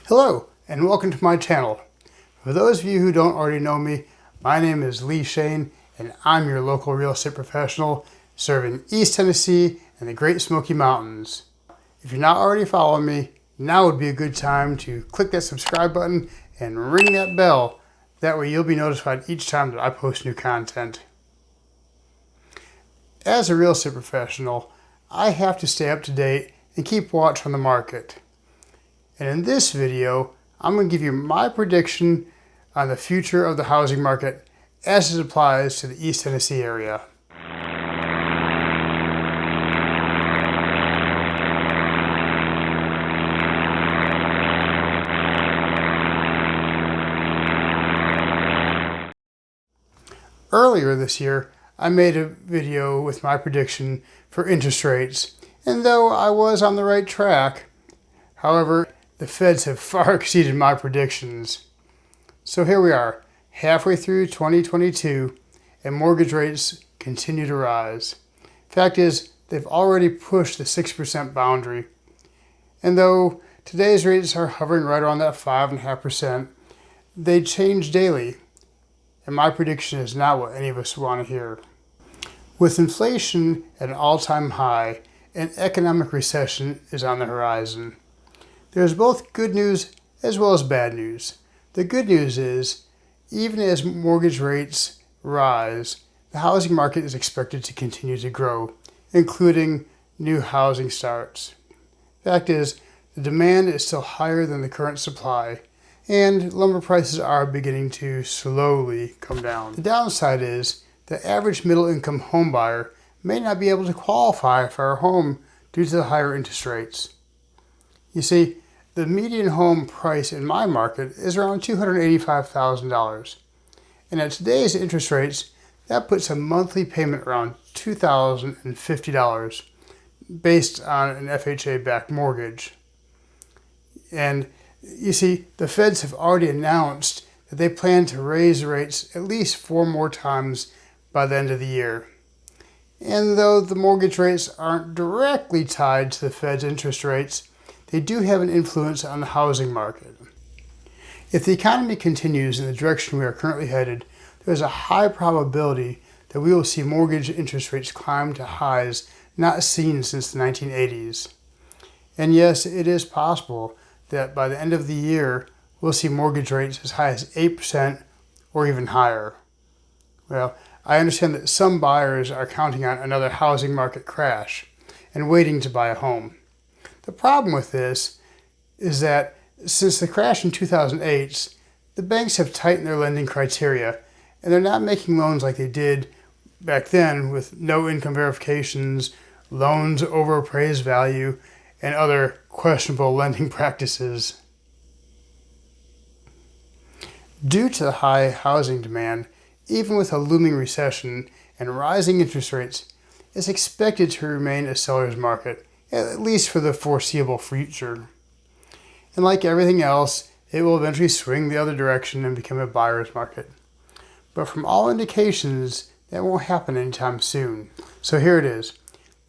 Hello and welcome to my channel. For those of you who don't already know me, my name is Lee Shane and I'm your local real estate professional serving East Tennessee and the Great Smoky Mountains. If you're not already following me, now would be a good time to click that subscribe button and ring that bell. That way you'll be notified each time that I post new content. As a real estate professional, I have to stay up to date and keep watch on the market. And in this video, I'm going to give you my prediction on the future of the housing market as it applies to the East Tennessee area. Earlier this year, I made a video with my prediction for interest rates, and though I was on the right track, however, the Feds have far exceeded my predictions. So here we are, halfway through 2022, and mortgage rates continue to rise. Fact is, they've already pushed the 6% boundary. And though today's rates are hovering right around that 5.5%, they change daily. And my prediction is not what any of us want to hear. With inflation at an all-time high, an economic recession is on the horizon. There's both good news as well as bad news. The good news is, even as mortgage rates rise, the housing market is expected to continue to grow, including new housing starts. Fact is, the demand is still higher than the current supply, and lumber prices are beginning to slowly come down. The downside is, the average middle-income home buyer may not be able to qualify for a home due to the higher interest rates. You see, the median home price in my market is around $285,000. And at today's interest rates, that puts a monthly payment around $2,050 based on an FHA-backed mortgage. And you see, the Feds have already announced that they plan to raise rates at least 4 more times by the end of the year. And though the mortgage rates aren't directly tied to the Fed's interest rates, they do have an influence on the housing market. If the economy continues in the direction we are currently headed, there is a high probability that we will see mortgage interest rates climb to highs not seen since the 1980s. And yes, it is possible that by the end of the year, we'll see mortgage rates as high as 8% or even higher. Well, I understand that some buyers are counting on another housing market crash and waiting to buy a home. The problem with this is that since the crash in 2008, the banks have tightened their lending criteria and they're not making loans like they did back then with no income verifications, loans over appraised value, and other questionable lending practices. Due to the high housing demand, even with a looming recession and rising interest rates, it's expected to remain a seller's market, at least for the foreseeable future. And like everything else, it will eventually swing the other direction and become a buyer's market. But from all indications, that won't happen anytime soon. So here it is.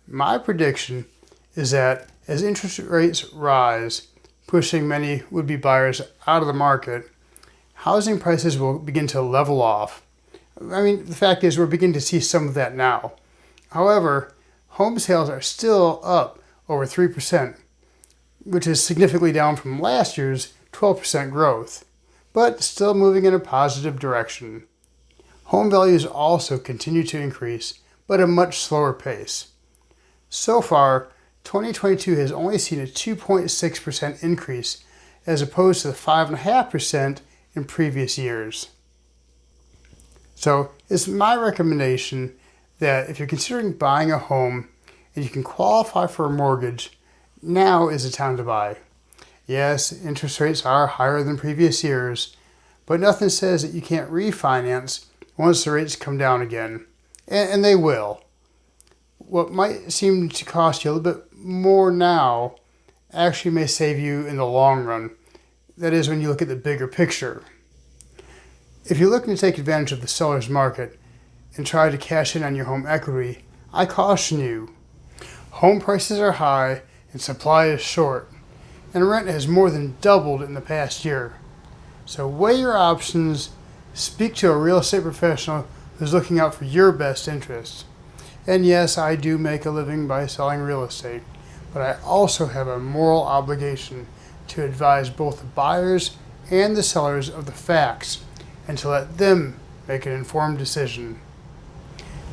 My prediction is that as interest rates rise, pushing many would-be buyers out of the market, housing prices will begin to level off. I mean, the fact is we're beginning to see some of that now. However, home sales are still up over 3%, which is significantly down from last year's 12% growth, but still moving in a positive direction. Home values also continue to increase, but at a much slower pace. So far, 2022 has only seen a 2.6% increase as opposed to the 5.5% in previous years. So it's my recommendation that if you're considering buying a home and you can qualify for a mortgage, now is the time to buy. Yes, interest rates are higher than previous years, but nothing says that you can't refinance once the rates come down again, and they will. What might seem to cost you a little bit more now actually may save you in the long run. That is, when you look at the bigger picture. If you're looking to take advantage of the seller's market and try to cash in on your home equity, I caution you. Home prices are high and supply is short, and rent has more than doubled in the past year. So weigh your options, speak to a real estate professional who's looking out for your best interests. And yes, I do make a living by selling real estate, but I also have a moral obligation to advise both the buyers and the sellers of the facts and to let them make an informed decision.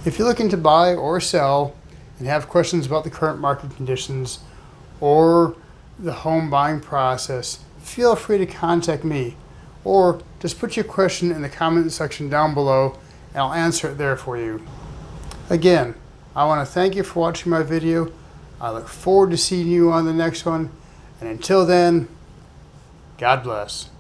If you're looking to buy or sell and have questions about the current market conditions or the home buying process, feel free to contact me, or just put your question in the comment section down below and I'll answer it there for you. Again, I want to thank you for watching my video. I look forward to seeing you on the next one, and until then, God bless.